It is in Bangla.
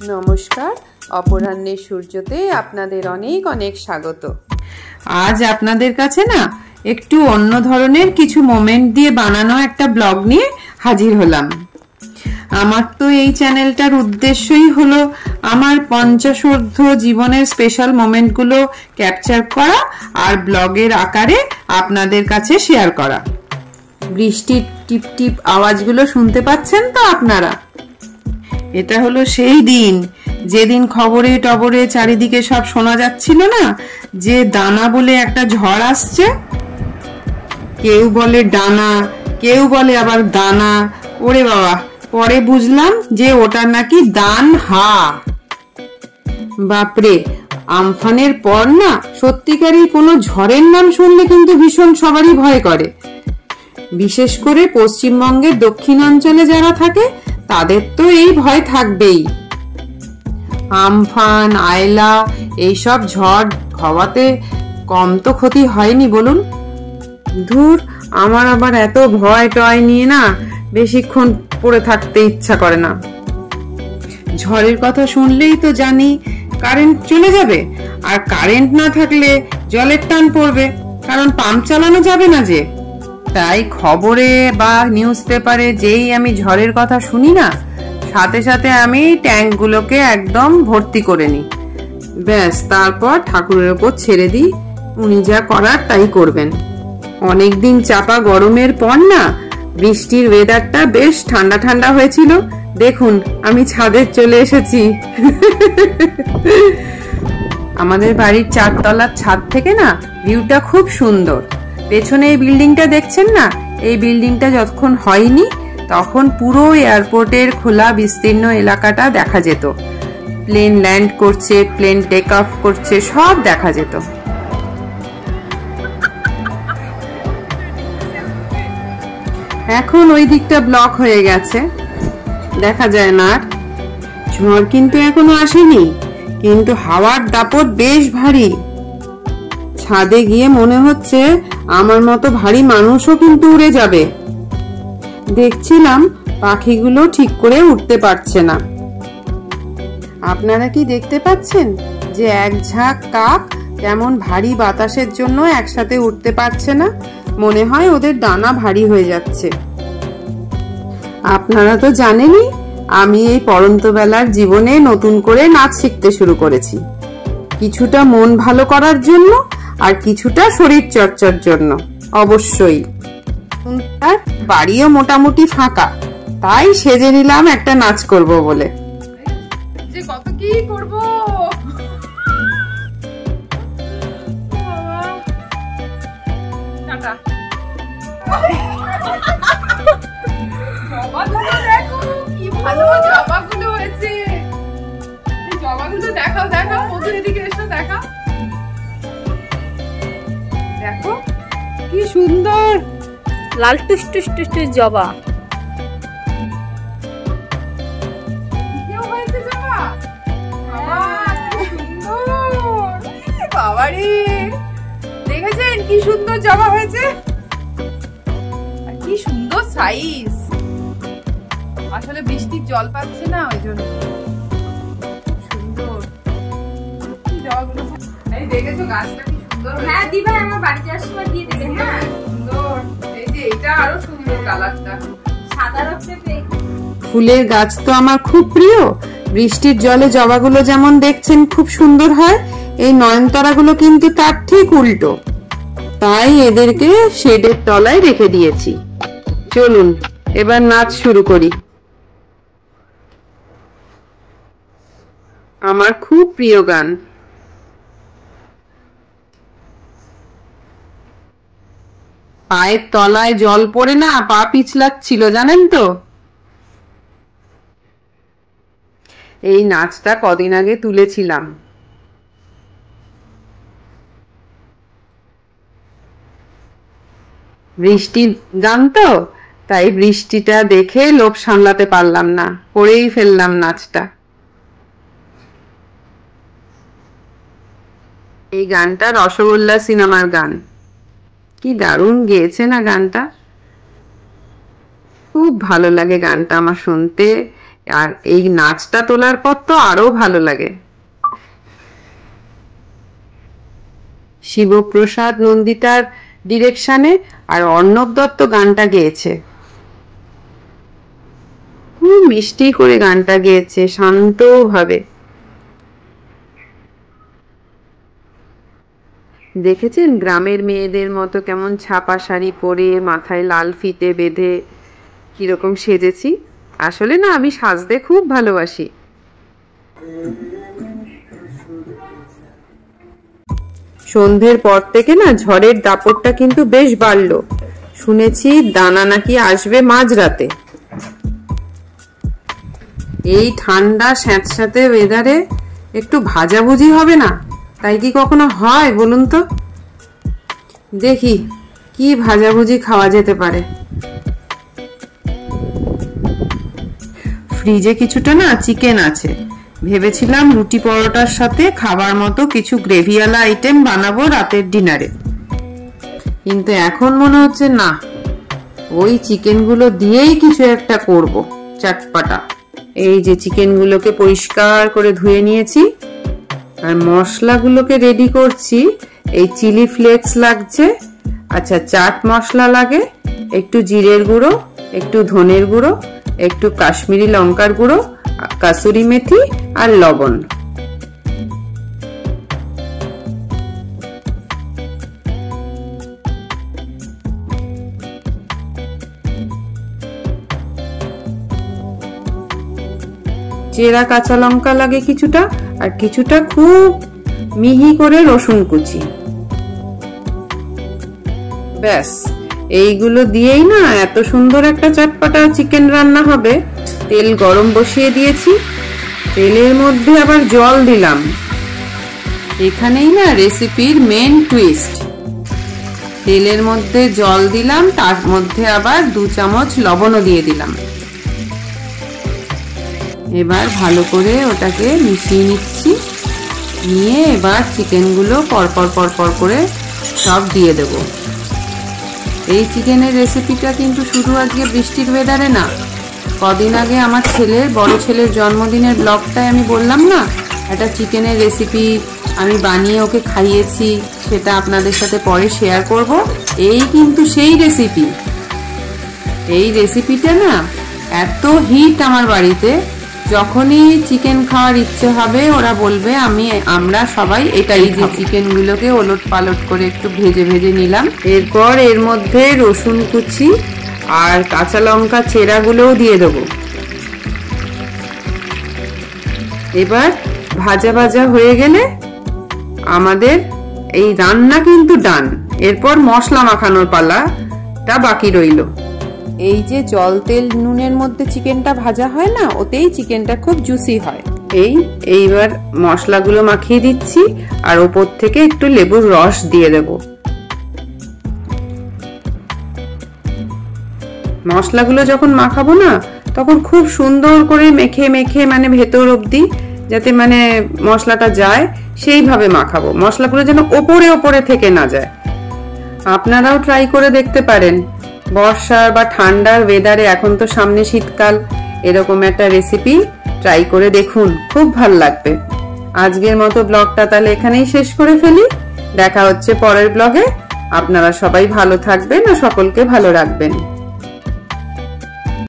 নমস্কার, অপরাহ্নের সূর্যতে আপনাদের অনেক অনেক স্বাগত। আজ আপনাদের কাছে না একটু অন্য ধরনের কিছু মোমেন্ট দিয়ে বানানো একটা ব্লগ নিয়ে হাজির হলাম। আমার তো এই চ্যানেলটার উদ্দেশ্যই হলো আমার 50 জীবনের স্পেশাল মোমেন্টগুলো ক্যাপচার করা আর ব্লগের আকারে আপনাদের কাছে শেয়ার করা। বৃষ্টির টিপ টিপ আওয়াজগুলো শুনতে পাচ্ছেন তো আপনারা? এটা হলো সেই দিন যেদিন খবরে টবরে চারিদিকে সব শোনা যাচ্ছিল না যে দানা বলে একটা ঝড় আসছে। কেউ বলে ডানা, কেউ বলে আবার দানা। ওরে বাবা, পরে বুঝলাম যে ওটা নাকি দান হা। বাপরে, আমফানের পর না সত্যিকারই কোনো ঝড়ের নাম শুনলে কিন্তু ভীষণ সবারই ভয় করে। বিশেষ করে পশ্চিমবঙ্গের দক্ষিণাঞ্চলে যারা থাকে তাদের তো এই ভয় থাকবেই। আমফান, আয়লা এইসব ঝড় হওয়াতে কম তো ক্ষতি হয়নি বলুন? ধুর, আমার আবার এত ভয় টয় নিয়ে না বেশিক্ষণ পড়ে থাকতে ইচ্ছা করে না। ঝড়ের কথা শুনলেই তো জানি কারেন্ট চলে যাবে, আর কারেন্ট না থাকলে জলের টান পড়বে, কারণ পাম্প চালানো যাবে না যে। তাই খবরে বা নিউজ পেপারে যেই আমি ঝড়ের কথা শুনি না, সাথে সাথে আমি ট্যাঙ্কগুলোকে একদম ভর্তি করে নিই। ব্যাস, তারপর ঠাকুরের ওপর ছেড়ে দিই, উনি যা করার তাই করবেন। অনেকদিন চাপা গরমের পর না বৃষ্টির ওয়েদারটা বেশ ঠান্ডা ঠান্ডা হয়েছিল। দেখুন, আমি ছাদে চলে এসেছি। আমাদের বাড়ির 4 তলার ছাদ থেকে না ভিউটা খুব সুন্দর। পেছনে এই বিল্ডিংটা দেখছেন না, এই বিল্ডিংটা যতক্ষণ হয়নি তখন পুরো এয়ারপোর্টের খোলা বিস্তীর্ণ এলাকাটা দেখা যেত। প্লেন ল্যান্ড করছে, প্লেন টেক অফ করছে, সব দেখা যেত। এখন ওই দিকটা ব্লক হয়ে গেছে, দেখা যায় না আর। ঝড় কিন্তু এখনো আসেনি, কিন্তু হাওয়ার দাপট বেশ ভারী। ছাদে গিয়ে মনে হচ্ছে আমার মতো ভারী মানুষও কিন্তু উড়ে যাবে। দেখছিলাম পাখিগুলো ঠিক করে উঠতে পারছে না। আপনারা কি দেখতে পাচ্ছেন যে এক ঝাঁক কাক কেমন ভারী বাতাসের জন্য একসাথে উঠতে পারছে না? মনে হয় ওদের ডানা ভারী হয়ে যাচ্ছে। আপনারা তো জানেনই আমি এই পড়ন্ত বেলার জীবনে নতুন করে নাচ শিখতে শুরু করেছি, কিছুটা মন ভালো করার জন্য আর কিছুটা শরীর চর্চার জন্য। অবশ্যই আর বাড়িও মোটামুটি ফাঁকা, তাই সেজে নিলাম একটা নাচ করব বলে। যে কত কি করব, টাটা। জবাগুলো দেখো, কি ভালো জবাগুলো হয়েছে। এই জবাগুলো দেখাও, দেখাও মধু, এদিকে এসো, দেখাও। দেখো কি সুন্দর লাল টুস টুস টুস টুস জবা। হয়েছে জবা, বাবারে, দেখেছেন কি সুন্দর জবা হয়েছে, আর কি সুন্দর সাইজ। আসলে বৃষ্টির জল পাচ্ছে না, ওই জন্য সুন্দর জবাগুলো। এই দেখেছো গাছটা কি সুন্দর? হ্যাঁ দিবা, আমার বাড়ি যাওয়ার সময় দিয়ে দেবে। হ্যাঁ সুন্দর, এই যে এটা আরো সুন্দর কালারটা, সাদা রক্তে। ফুলের গাছ তো আমার খুব প্রিয়। বৃষ্টির জলে জবাগুলো যেমন দেখছেন খুব সুন্দর হয়, এই নয়নতারাগুলো কিন্তু তার ঠিক উল্টো। তাই এদেরকে শেডের তলায় রেখে দিয়েছি। চলুন এবার নাচ শুরু করি। আমার খুব প্রিয় গান। পায়ের তলায় জল পড়ে না পা পিছলাচ্ছিল, জানেন তো? এই নাচটা কদিন আগে তুলেছিলাম। বৃষ্টির গান তো, তাই বৃষ্টিটা দেখে লোভ সামলাতে পারলাম না, করেই ফেললাম নাচটা। এই গানটা রসগোল্লা সিনেমার গান। কি দারুণ গেয়েছে না গানটা, খুব ভালো লাগে গানটা আমার শুনতে। আর এই নাচটা তোলার পর তো আরো ভালো লাগে। শিবপ্রসাদ নন্দিতার ডিরেকশনে আর অর্ণব দত্ত গানটা গেয়েছে, খুব মিষ্টি করে গানটা গেয়েছে, শান্তভাবে। দেখেছেন গ্রামের মেয়েদের মতো কেমন ছাপা শাড়ি পরে মাথায় লাল ফিতে বেঁধে কিরকম সেজেছি। আসলে না আমি সাজতে খুব ভালোবাসি। সন্ধ্যের পর থেকে না ঝড়ের দাপটটা কিন্তু বেশ বাড়লো। শুনেছি দানা নাকি আসবে মাঝরাতে। এই ঠান্ডা স্যাঁতস্যাঁতে ওয়েদারে একটু ভাজাভুজি হবে না? তাই কি কখনো হয় বলুন তো? দেখি কি ভাজাভুজি খাওয়া যেতে পারে। ফ্রিজে কিছুটা না চিকেন আছে, ভেবেছিলাম রুটি পরোটার সাথে খাবার মতো কিছু গ্রেভিওয়ালা আইটেম বানাবো রাতের ডিনারে, কিন্তু এখন মনে হচ্ছে না, ওই চিকেনগুলো দিয়েই কিছু একটা করব চটপটা। এই যে চিকেনগুলোকে পরিষ্কার করে ধুয়ে নিয়েছি, আর মশলাগুলোকে রেডি করছি। এই চিলি ফ্লেক্স লাগছে, আচ্ছা চাট মশলা লাগে, একটু জিরের গুঁড়ো, একটু ধনের গুঁড়ো, একটু কাশ্মীরি লঙ্কার গুঁড়ো, কাসুরি মেথি আর লবণ। চেরা কাঁচা লঙ্কা লাগে কিছুটা, আর কিছুটা খুব মিহি করে রসুন কুচি। ব্যাস এইগুলো দিয়েই না এত সুন্দর একটা চটপটা চিকেন রান্না হবে। তেল গরম বসিয়ে দিয়েছি, তেলের মধ্যে আবার জল দিলাম। এখানেই না রেসিপির মেন টুইস্ট। তেলের মধ্যে জল দিলাম, তার মধ্যে আবার 2 চামচ লবণও দিয়ে দিলাম। এবার ভালো করে ওটাকে মিশিয়ে নিচ্ছি, নিয়ে এবার চিকেনগুলো পরপর পরপর করে সব দিয়ে দেব। এই চিকেনের রেসিপিটা কিন্তু শুধু আজকে বৃষ্টির ওয়েদারে না, কদিন আগে আমার বড় ছেলের জন্মদিনের ব্লগটায় আমি বললাম না একটা চিকেনের রেসিপি আমি বানিয়ে ওকে খাইয়েছি, সেটা আপনাদের সাথে পরে শেয়ার করব। এই কিন্তু সেই রেসিপি। এই রেসিপিটা না এত হিট আমার বাড়িতে, যখনই চিকেন খাওয়ার ইচ্ছে হবে ওরা বলবে আমরা সবাই এটাই। যে চিকেনগুলোকে ওলট পালট করে একটু ভেজে ভেজে নিলাম, এরপর এর মধ্যে রসুন কুচি আর কাঁচা লঙ্কা চেরাগুলোও দিয়ে দেবো। এবার ভাজা ভাজা হয়ে গেলে আমাদের এই রান্না কিন্তু ডান। এরপর মশলা মাখানোর পালাটা বাকি রইল। এই যে জল তেল নুনের মধ্যে চিকেনটা ভাজা হয় না, ওতেই চিকেনটা খুব জুসি হয়। এইবার মশলাগুলো মাখিয়ে দিচ্ছি, আর ওপর থেকে একটু লেবুর রস দিয়ে দেব। মশলাগুলো যখন মাখাবো না তখন খুব সুন্দর করে মেখে মেখে মানে ভেতর অবধি যাতে মানে মশলাটা যায় সেইভাবে মাখাবো, মশলাগুলো যেন ওপরে ওপরে থেকে না যায়। আপনারাও ট্রাই করে দেখতে পারেন। বর্ষার বা ঠান্ডার ওয়েদারে, এখন তো সামনে শীতকাল, এরকম একটা রেসিপি ট্রাই করে দেখুন, খুব ভালো লাগবে। আজকের মতো ব্লগটা তাহলে এখানেই শেষ করে ফেলি। দেখা হচ্ছে পরের ব্লগে। আপনারা সবাই ভালো থাকবেন আর সকলকে ভালো রাখবেন।